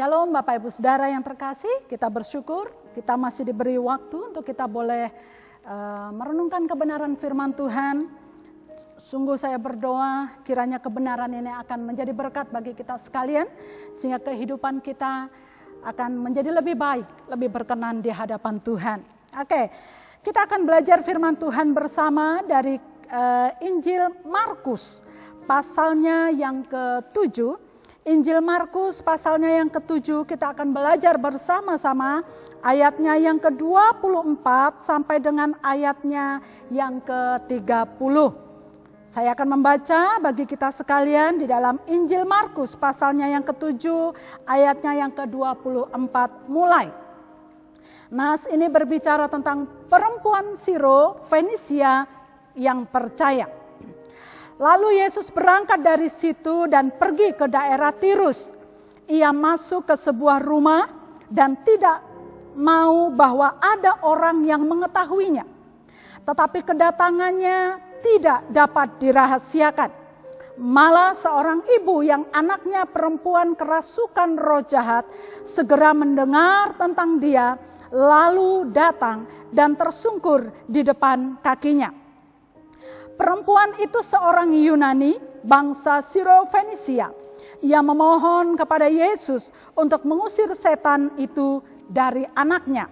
Shalom Bapak Ibu Saudara yang terkasih, kita bersyukur kita masih diberi waktu untuk kita boleh merenungkan kebenaran firman Tuhan. Sungguh saya berdoa kiranya kebenaran ini akan menjadi berkat bagi kita sekalian, sehingga kehidupan kita akan menjadi lebih baik, lebih berkenan di hadapan Tuhan. Oke, kita akan belajar firman Tuhan bersama dari Injil Markus pasalnya yang ke-7. Injil Markus pasalnya yang ke-7, kita akan belajar bersama-sama ayatnya yang ke-24 sampai dengan ayatnya yang ke-30. Saya akan membaca bagi kita sekalian di dalam Injil Markus pasalnya yang ke-7 ayatnya yang ke-24 mulai. Nas ini berbicara tentang perempuan Siro Fenisia yang percaya. Lalu Yesus berangkat dari situ dan pergi ke daerah Tirus. Ia masuk ke sebuah rumah dan tidak mau bahwa ada orang yang mengetahuinya. Tetapi kedatangannya tidak dapat dirahasiakan. Malah seorang ibu yang anaknya perempuan kerasukan roh jahat segera mendengar tentang dia, lalu datang dan tersungkur di depan kakinya. Perempuan itu seorang Yunani, bangsa Siro-Fenisia. Ia memohon kepada Yesus untuk mengusir setan itu dari anaknya.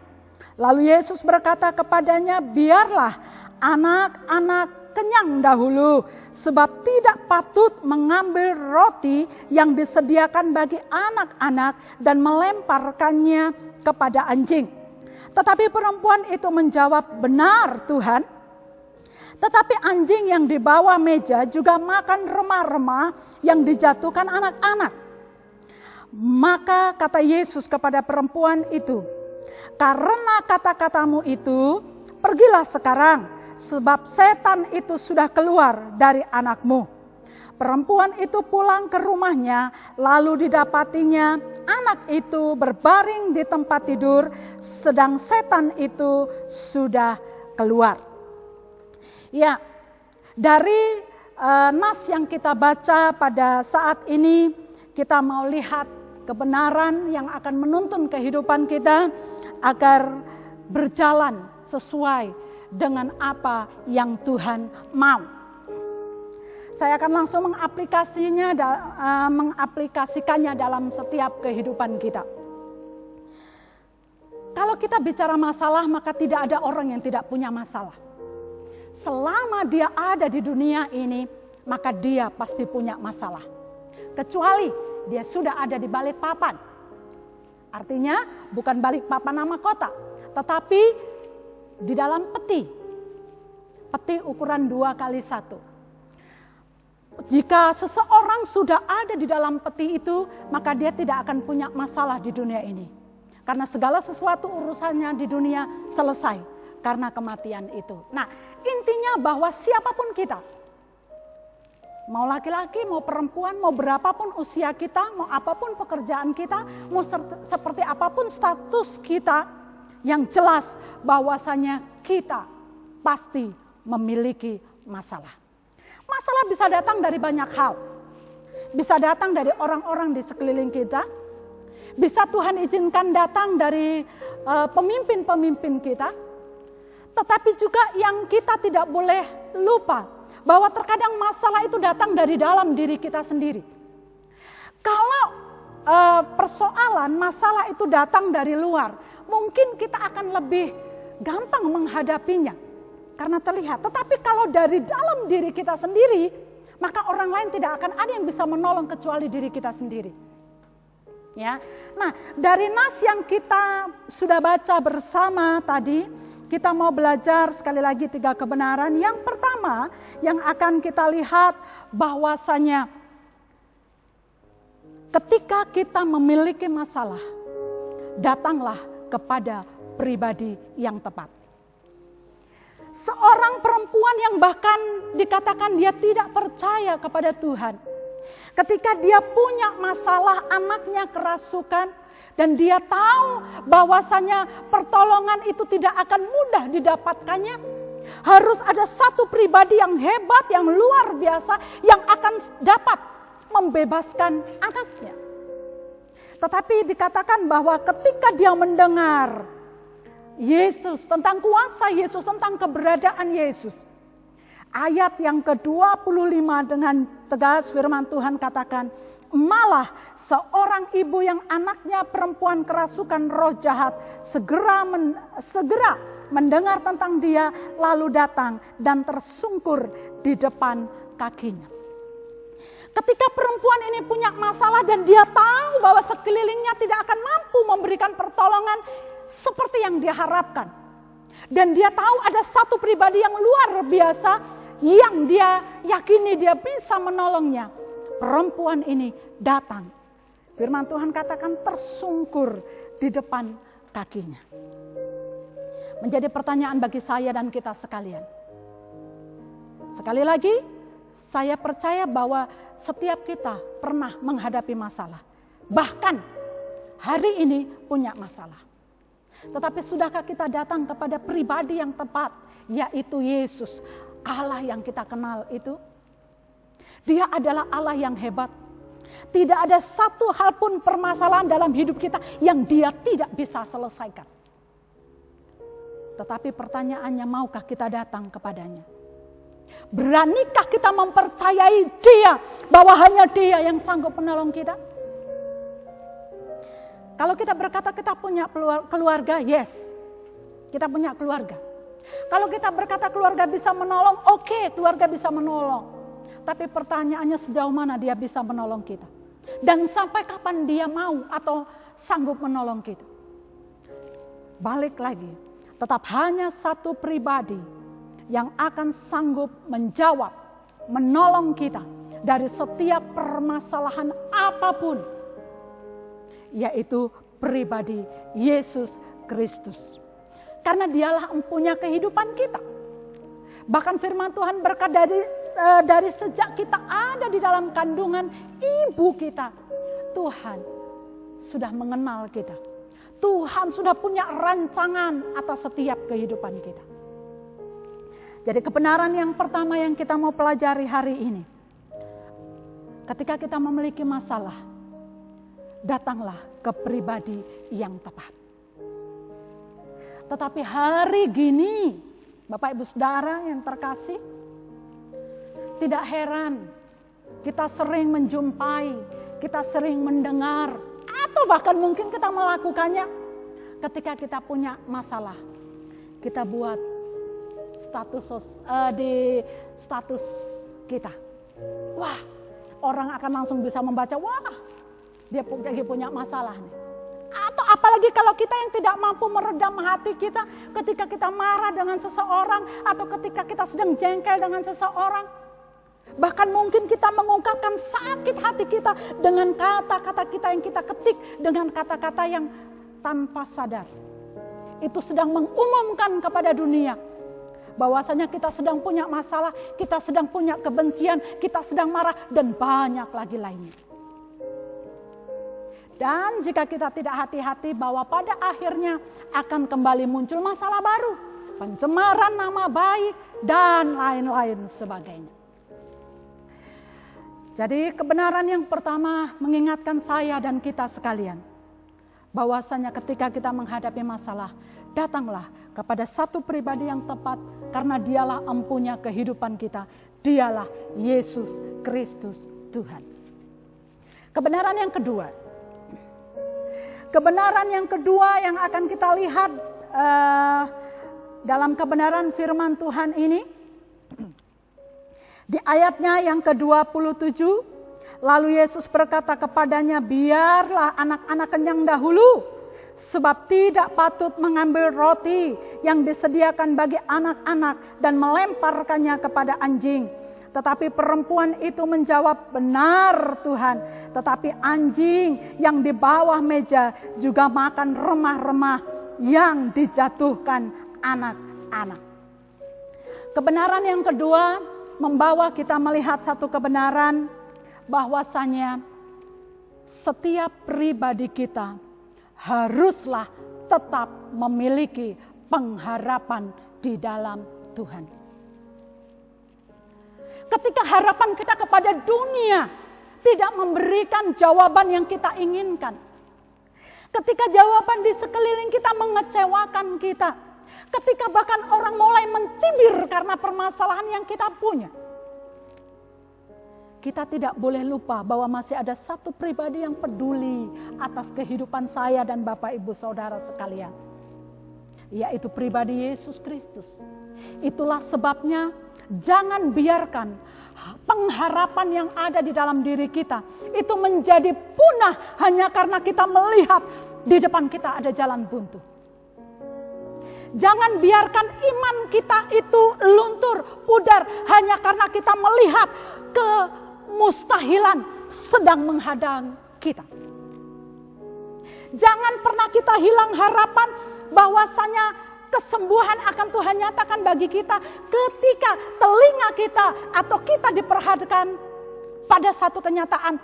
Lalu Yesus berkata kepadanya, biarlah anak-anak kenyang dahulu, sebab tidak patut mengambil roti yang disediakan bagi anak-anak dan melemparkannya kepada anjing. Tetapi perempuan itu menjawab, benar Tuhan. Tetapi anjing yang di bawah meja juga makan remah-remah yang dijatuhkan anak-anak. Maka kata Yesus kepada perempuan itu, karena kata-katamu itu, pergilah sekarang, sebab setan itu sudah keluar dari anakmu. Perempuan itu pulang ke rumahnya, lalu didapatinya anak itu berbaring di tempat tidur, sedang setan itu sudah keluar. Ya, dari nas yang kita baca pada saat ini, kita mau lihat kebenaran yang akan menuntun kehidupan kita agar berjalan sesuai dengan apa yang Tuhan mau. Saya akan langsung mengaplikasikannya dalam setiap kehidupan kita. Kalau kita bicara masalah, maka tidak ada orang yang tidak punya masalah. Selama dia ada di dunia ini, maka dia pasti punya masalah. Kecuali dia sudah ada di balik papan. Artinya bukan balik papan nama kota, tetapi di dalam peti. Peti ukuran 2x1. Jika seseorang sudah ada di dalam peti itu, maka dia tidak akan punya masalah di dunia ini. Karena segala sesuatu urusannya di dunia selesai karena kematian itu. Nah, intinya bahwa siapapun kita, mau laki-laki, mau perempuan, mau berapapun usia kita, mau apapun pekerjaan kita, mau seperti apapun status kita, yang jelas bahwasanya kita pasti memiliki masalah. Masalah bisa datang dari banyak hal. Bisa datang dari orang-orang di sekeliling kita. Bisa Tuhan izinkan datang dari pemimpin-pemimpin kita. Tetapi juga yang kita tidak boleh lupa bahwa terkadang masalah itu datang dari dalam diri kita sendiri. Kalau persoalan masalah itu datang dari luar, mungkin kita akan lebih gampang menghadapinya karena terlihat. Tetapi kalau dari dalam diri kita sendiri, maka orang lain tidak akan ada yang bisa menolong kecuali diri kita sendiri. Ya. Nah, dari nas yang kita sudah baca bersama tadi, kita mau belajar sekali lagi 3 kebenaran. Yang pertama yang akan kita lihat bahwasanya ketika kita memiliki masalah, datanglah kepada pribadi yang tepat. Seorang perempuan yang bahkan dikatakan dia tidak percaya kepada Tuhan. Ketika dia punya masalah, anaknya kerasukan, dan dia tahu bahwasanya pertolongan itu tidak akan mudah didapatkannya. Harus ada satu pribadi yang hebat, yang luar biasa, yang akan dapat membebaskan anaknya. Tetapi dikatakan bahwa ketika dia mendengar Yesus, tentang kuasa Yesus, tentang keberadaan Yesus. Ayat yang ke-25 dengan tegas firman Tuhan katakan, malah seorang ibu yang anaknya perempuan kerasukan roh jahat segera mendengar tentang dia, lalu datang dan tersungkur di depan kakinya. Ketika perempuan ini punya masalah dan dia tahu bahwa sekelilingnya tidak akan mampu memberikan pertolongan seperti yang dia harapkan. Dan dia tahu ada satu pribadi yang luar biasa yang dia yakini dia bisa menolongnya. Perempuan ini datang. Firman Tuhan katakan tersungkur di depan kakinya. Menjadi pertanyaan bagi saya dan kita sekalian. Sekali lagi, saya percaya bahwa setiap kita pernah menghadapi masalah. Bahkan hari ini punya masalah. Tetapi sudahkah kita datang kepada pribadi yang tepat, yaitu Yesus, Allah yang kita kenal itu? Dia adalah Allah yang hebat. Tidak ada satu hal pun permasalahan dalam hidup kita yang dia tidak bisa selesaikan. Tetapi pertanyaannya, maukah kita datang kepadanya? Beranikah kita mempercayai dia bahwa hanya dia yang sanggup menolong kita? Kalau kita berkata kita punya keluarga, yes, kita punya keluarga. Kalau kita berkata keluarga bisa menolong, oke, keluarga bisa menolong. Tapi pertanyaannya sejauh mana dia bisa menolong kita? Dan sampai kapan dia mau atau sanggup menolong kita? Balik lagi, tetap hanya satu pribadi yang akan sanggup menjawab, menolong kita dari setiap permasalahan apapun, yaitu pribadi Yesus Kristus. Karena dialah empunya kehidupan kita. Bahkan firman Tuhan berkata dari sejak kita ada di dalam kandungan ibu kita, Tuhan sudah mengenal kita. Tuhan sudah punya rancangan atas setiap kehidupan kita. Jadi kebenaran yang pertama yang kita mau pelajari hari ini. Ketika kita memiliki masalah, datanglah ke pribadi yang tepat. Tetapi hari gini, Bapak Ibu Saudara yang terkasih, tidak heran kita sering menjumpai, kita sering mendengar, atau bahkan mungkin kita melakukannya ketika kita punya masalah. Kita buat di status kita. Wah, orang akan langsung bisa membaca, wah, dia lagi punya masalah nih. Atau apalagi kalau kita yang tidak mampu meredam hati kita ketika kita marah dengan seseorang atau ketika kita sedang jengkel dengan seseorang. Bahkan mungkin kita mengungkapkan sakit hati kita dengan kata-kata kita yang kita ketik, dengan kata-kata yang tanpa sadar. Itu sedang mengumumkan kepada dunia bahwasanya kita sedang punya masalah, kita sedang punya kebencian, kita sedang marah, dan banyak lagi lainnya. Dan jika kita tidak hati-hati bahwa pada akhirnya akan kembali muncul masalah baru, pencemaran nama baik, dan lain-lain sebagainya. Jadi kebenaran yang pertama mengingatkan saya dan kita sekalian, bahwasanya ketika kita menghadapi masalah, datanglah kepada satu pribadi yang tepat, karena dialah empunya kehidupan kita. Dialah Yesus Kristus Tuhan. Kebenaran yang kedua. Kebenaran yang kedua yang akan kita lihat dalam kebenaran firman Tuhan ini. Di ayatnya yang ke-27. Lalu Yesus berkata kepadanya, biarlah anak-anak kenyang dahulu. Sebab tidak patut mengambil roti yang disediakan bagi anak-anak dan melemparkannya kepada anjing. Tetapi perempuan itu menjawab, benar Tuhan, tetapi anjing yang di bawah meja juga makan remah-remah yang dijatuhkan anak-anak. Kebenaran yang kedua membawa kita melihat satu kebenaran, bahwasanya setiap pribadi kita haruslah tetap memiliki pengharapan di dalam Tuhan. Ketika harapan kita kepada dunia tidak memberikan jawaban yang kita inginkan, Ketika jawaban di sekeliling kita mengecewakan kita. Ketika bahkan orang mulai mencibir karena permasalahan yang kita punya. Kita tidak boleh lupa bahwa masih ada satu pribadi yang peduli atas kehidupan saya dan Bapak Ibu Saudara sekalian. Yaitu pribadi Yesus Kristus. Itulah sebabnya jangan biarkan pengharapan yang ada di dalam diri kita itu menjadi punah hanya karena kita melihat di depan kita ada jalan buntu. Jangan biarkan iman kita itu luntur, pudar hanya karena kita melihat kemustahilan sedang menghadang kita. Jangan pernah kita hilang harapan bahwasanya kesembuhan akan Tuhan nyatakan bagi kita ketika telinga kita atau kita diperhadapkan pada satu kenyataan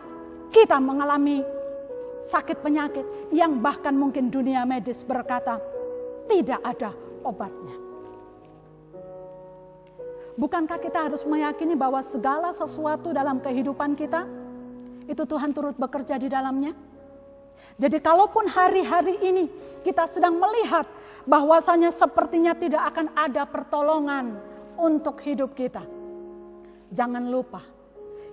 kita mengalami sakit penyakit yang bahkan mungkin dunia medis berkata tidak ada obatnya. Bukankah kita harus meyakini bahwa segala sesuatu dalam kehidupan kita itu Tuhan turut bekerja di dalamnya? Jadi kalaupun hari-hari ini kita sedang melihat bahwasanya sepertinya tidak akan ada pertolongan untuk hidup kita. Jangan lupa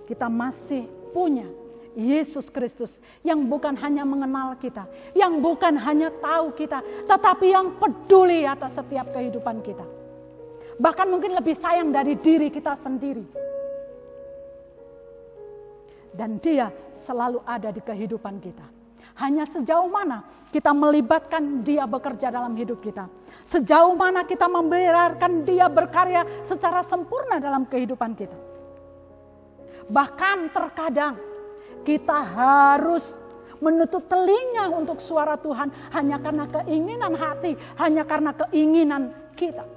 kita masih punya Yesus Kristus yang bukan hanya mengenal kita, yang bukan hanya tahu kita, tetapi yang peduli atas setiap kehidupan kita. Bahkan mungkin lebih sayang dari diri kita sendiri. Dan Dia selalu ada di kehidupan kita. Hanya sejauh mana kita melibatkan Dia bekerja dalam hidup kita. Sejauh mana kita membiarkan Dia berkarya secara sempurna dalam kehidupan kita. Bahkan terkadang kita harus menutup telinga untuk suara Tuhan hanya karena keinginan hati, hanya karena keinginan kita.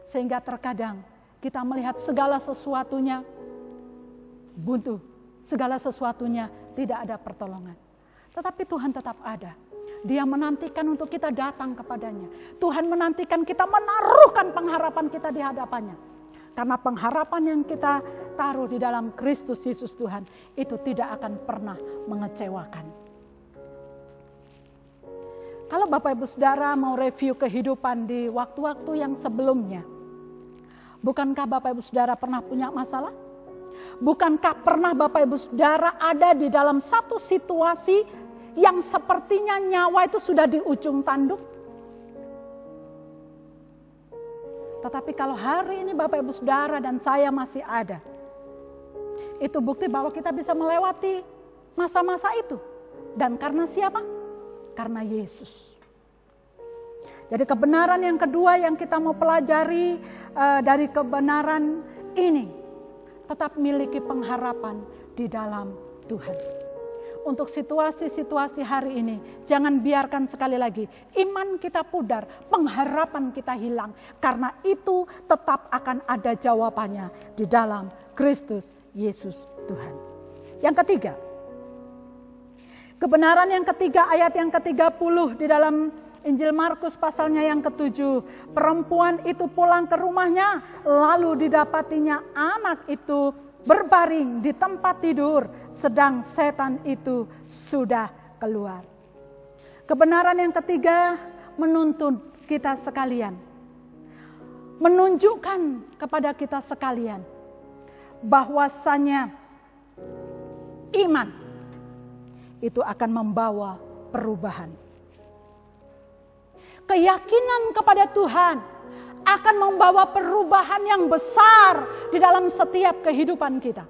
Sehingga terkadang kita melihat segala sesuatunya buntu, segala sesuatunya tidak ada pertolongan. Tetapi Tuhan tetap ada. Dia menantikan untuk kita datang kepadanya. Tuhan menantikan kita menaruhkan pengharapan kita di hadapannya. Karena pengharapan yang kita taruh di dalam Kristus Yesus Tuhan itu tidak akan pernah mengecewakan. Kalau Bapak Ibu Saudara mau review kehidupan di waktu-waktu yang sebelumnya, bukankah Bapak Ibu Saudara pernah punya masalah? Bukankah pernah Bapak Ibu Saudara ada di dalam satu situasi yang sepertinya nyawa itu sudah di ujung tanduk? Tetapi kalau hari ini Bapak Ibu Saudara dan saya masih ada, itu bukti bahwa kita bisa melewati masa-masa itu. Dan karena siapa? Karena Yesus. Jadi kebenaran yang kedua yang kita mau pelajari dari kebenaran ini, tetap miliki pengharapan di dalam Tuhan. Untuk situasi-situasi hari ini, jangan biarkan sekali lagi iman kita pudar, pengharapan kita hilang. Karena itu tetap akan ada jawabannya di dalam Kristus Yesus Tuhan. Yang ketiga, kebenaran yang ketiga ayat yang ke-30 di dalam Injil Markus pasalnya yang ke-7. Perempuan itu pulang ke rumahnya, lalu didapatinya anak itu berbaring di tempat tidur, sedang setan itu sudah keluar. Kebenaran yang ketiga menuntun kita sekalian, menunjukkan kepada kita sekalian bahwasanya iman itu akan membawa perubahan. Keyakinan kepada Tuhan akan membawa perubahan yang besar di dalam setiap kehidupan kita.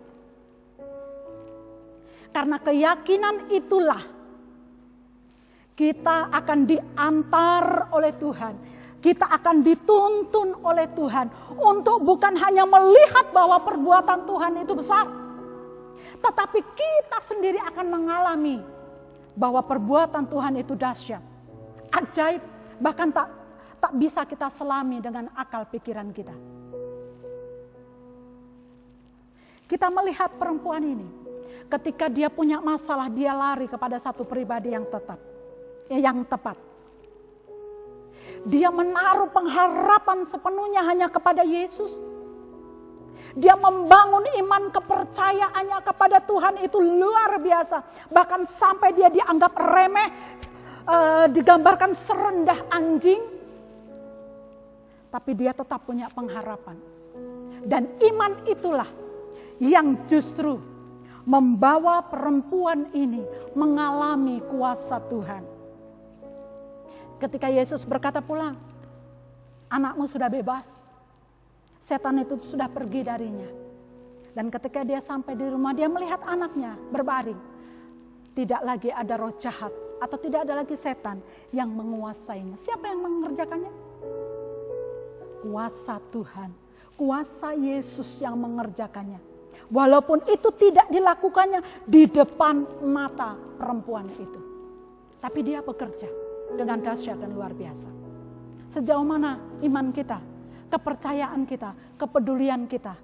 Karena keyakinan itulah kita akan diantar oleh Tuhan. Kita akan dituntun oleh Tuhan untuk bukan hanya melihat bahwa perbuatan Tuhan itu besar, tetapi kita sendiri akan mengalami bahwa perbuatan Tuhan itu dahsyat, ajaib, bahkan tak bisa kita selami dengan akal pikiran kita. Kita melihat perempuan ini, ketika dia punya masalah, dia lari kepada satu pribadi yang tepat. Dia menaruh pengharapan sepenuhnya hanya kepada Yesus. Dia membangun iman kepercayaannya kepada Tuhan itu luar biasa. Bahkan sampai dia dianggap remeh, digambarkan serendah anjing. Tapi dia tetap punya pengharapan. Dan iman itulah yang justru membawa perempuan ini mengalami kuasa Tuhan. Ketika Yesus berkata pula, anakmu sudah bebas. Setan itu sudah pergi darinya. Dan ketika dia sampai di rumah, dia melihat anaknya berbaring. Tidak lagi ada roh jahat atau tidak ada lagi setan yang menguasainya. Siapa yang mengerjakannya? Kuasa Tuhan, kuasa Yesus yang mengerjakannya. Walaupun itu tidak dilakukannya di depan mata perempuan itu. Tapi dia bekerja dengan dahsyat dan luar biasa. Sejauh mana iman kita, kepercayaan kita, kepedulian kita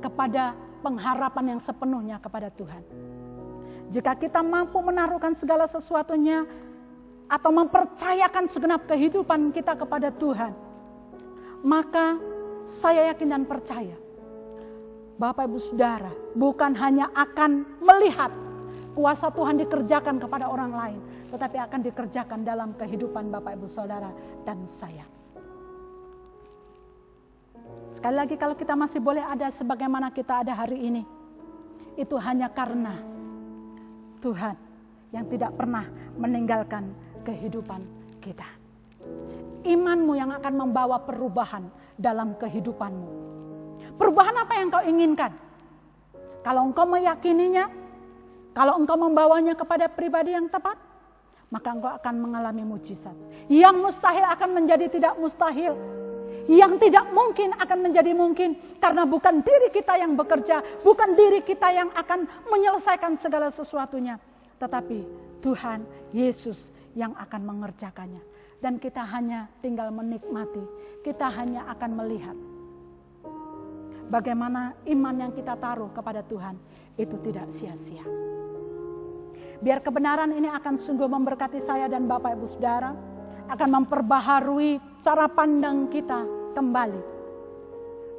kepada pengharapan yang sepenuhnya kepada Tuhan. Jika kita mampu menaruhkan segala sesuatunya atau mempercayakan segenap kehidupan kita kepada Tuhan, maka saya yakin dan percaya, Bapak Ibu Saudara bukan hanya akan melihat kuasa Tuhan dikerjakan kepada orang lain, tetapi akan dikerjakan dalam kehidupan Bapak Ibu Saudara dan saya. Sekali lagi, kalau kita masih boleh ada sebagaimana kita ada hari ini, itu hanya karena Tuhan yang tidak pernah meninggalkan kehidupan kita. Imanmu yang akan membawa perubahan dalam kehidupanmu. Perubahan apa yang kau inginkan? Kalau engkau meyakininya, kalau engkau membawanya kepada pribadi yang tepat, maka engkau akan mengalami mujizat. Yang mustahil akan menjadi tidak mustahil. Yang tidak mungkin akan menjadi mungkin. Karena bukan diri kita yang bekerja, bukan diri kita yang akan menyelesaikan segala sesuatunya, tetapi Tuhan Yesus yang akan mengerjakannya. Dan kita hanya tinggal menikmati, kita hanya akan melihat bagaimana iman yang kita taruh kepada Tuhan itu tidak sia-sia. Biar kebenaran ini akan sungguh memberkati saya dan Bapak Ibu Saudara, akan memperbaharui cara pandang kita kembali.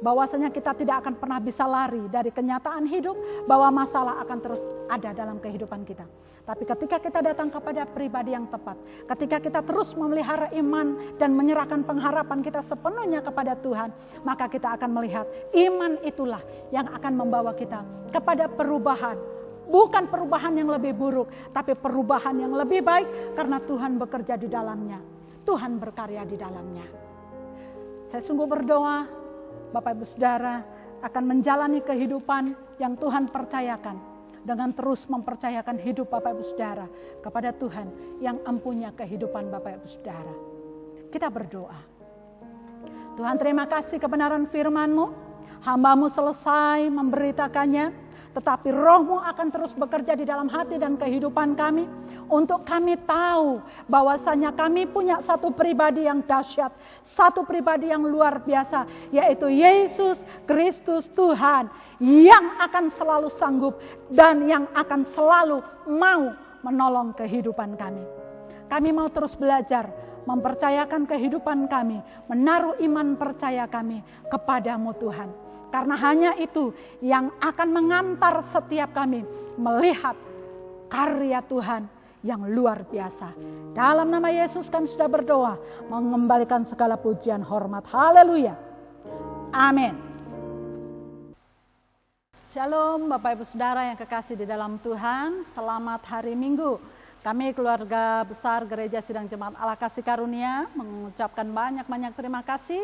Bahwasanya kita tidak akan pernah bisa lari dari kenyataan hidup bahwa masalah akan terus ada dalam kehidupan kita. Tapi ketika kita datang kepada pribadi yang tepat, ketika kita terus memelihara iman dan menyerahkan pengharapan kita sepenuhnya kepada Tuhan, maka kita akan melihat iman itulah yang akan membawa kita kepada perubahan. Bukan perubahan yang lebih buruk, tapi perubahan yang lebih baik karena Tuhan bekerja di dalamnya. Tuhan berkarya di dalamnya. Saya sungguh berdoa, Bapak Ibu Saudara akan menjalani kehidupan yang Tuhan percayakan dengan terus mempercayakan hidup Bapak Ibu Saudara kepada Tuhan yang empunya kehidupan Bapak Ibu Saudara. Kita berdoa. Tuhan, terima kasih kebenaran firman-Mu. Hamba-Mu selesai memberitakannya, tetapi Roh-Mu akan terus bekerja di dalam hati dan kehidupan kami untuk kami tahu bahwasanya kami punya satu pribadi yang dahsyat, satu pribadi yang luar biasa, yaitu Yesus Kristus Tuhan yang akan selalu sanggup dan yang akan selalu mau menolong kehidupan kami. Kami mau terus belajar mempercayakan kehidupan kami, menaruh iman percaya kami kepadamu Tuhan. Karena hanya itu yang akan mengantar setiap kami melihat karya Tuhan yang luar biasa. Dalam nama Yesus kami sudah berdoa, mengembalikan segala pujian hormat. Haleluya. Amin. Shalom Bapak Ibu Saudara yang kekasih di dalam Tuhan. Selamat hari Minggu. Kami keluarga besar Gereja Sidang Jemaat Allah Kasih Karunia mengucapkan banyak-banyak terima kasih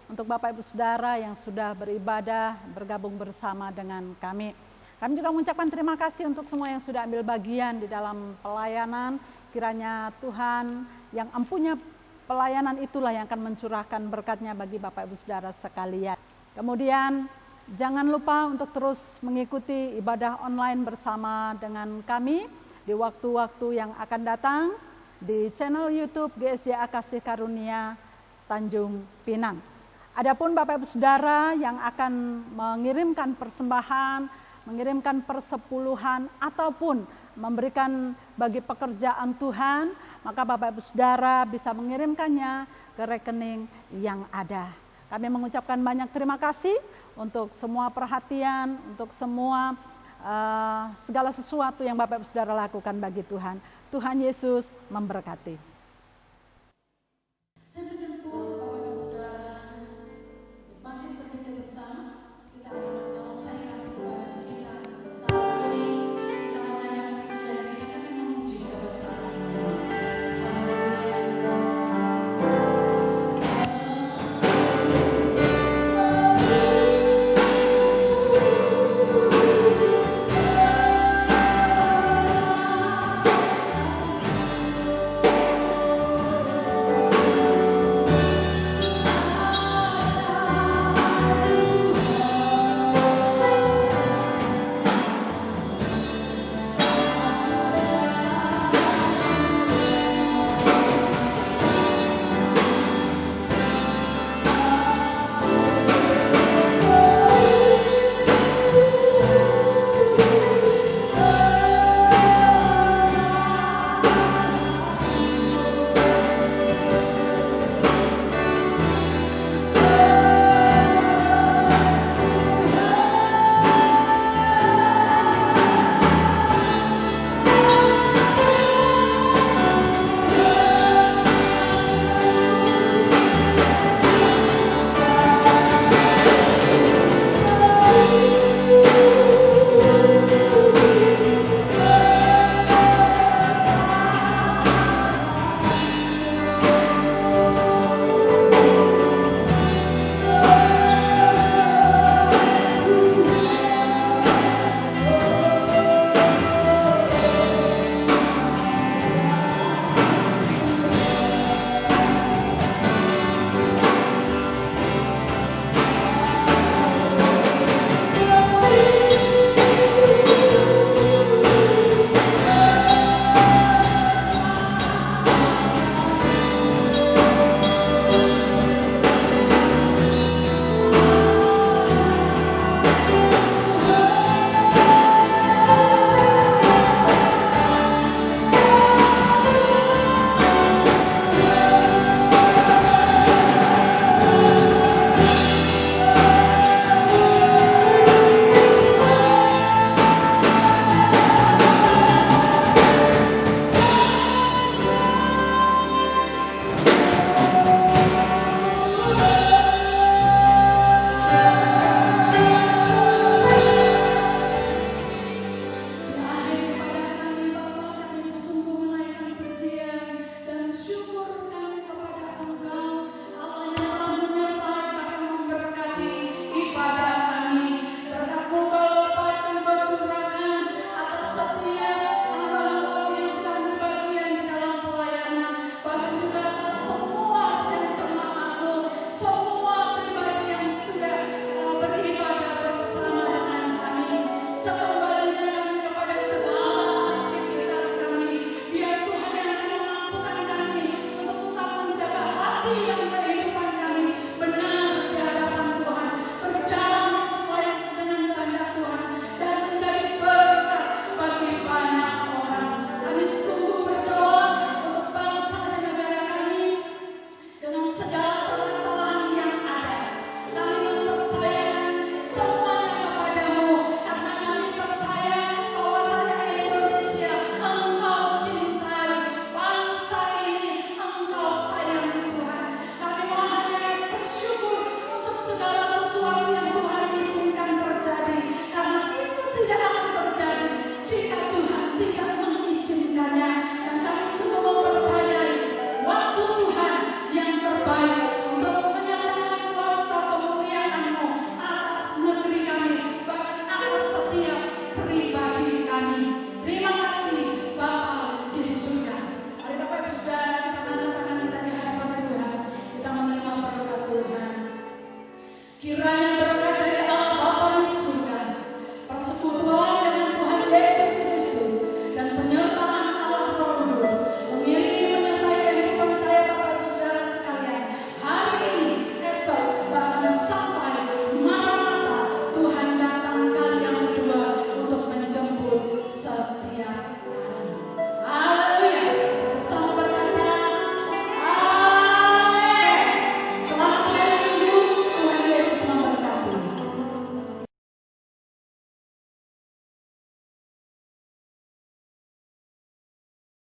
untuk Bapak Ibu Saudara yang sudah beribadah, bergabung bersama dengan kami. Kami juga mengucapkan terima kasih untuk semua yang sudah ambil bagian di dalam pelayanan. Kiranya Tuhan yang empunya pelayanan itulah yang akan mencurahkan berkat-Nya bagi Bapak Ibu Saudara sekalian. Kemudian jangan lupa untuk terus mengikuti ibadah online bersama dengan kami di waktu-waktu yang akan datang di channel YouTube GSJA Kasih Karunia Tanjung Pinang. Adapun Bapak Ibu Saudara yang akan mengirimkan persembahan, mengirimkan persepuluhan ataupun memberikan bagi pekerjaan Tuhan, maka Bapak Ibu Saudara bisa mengirimkannya ke rekening yang ada. Kami mengucapkan banyak terima kasih untuk semua perhatian, untuk semua segala sesuatu yang Bapak Ibu Saudara lakukan bagi Tuhan. Tuhan Yesus memberkati.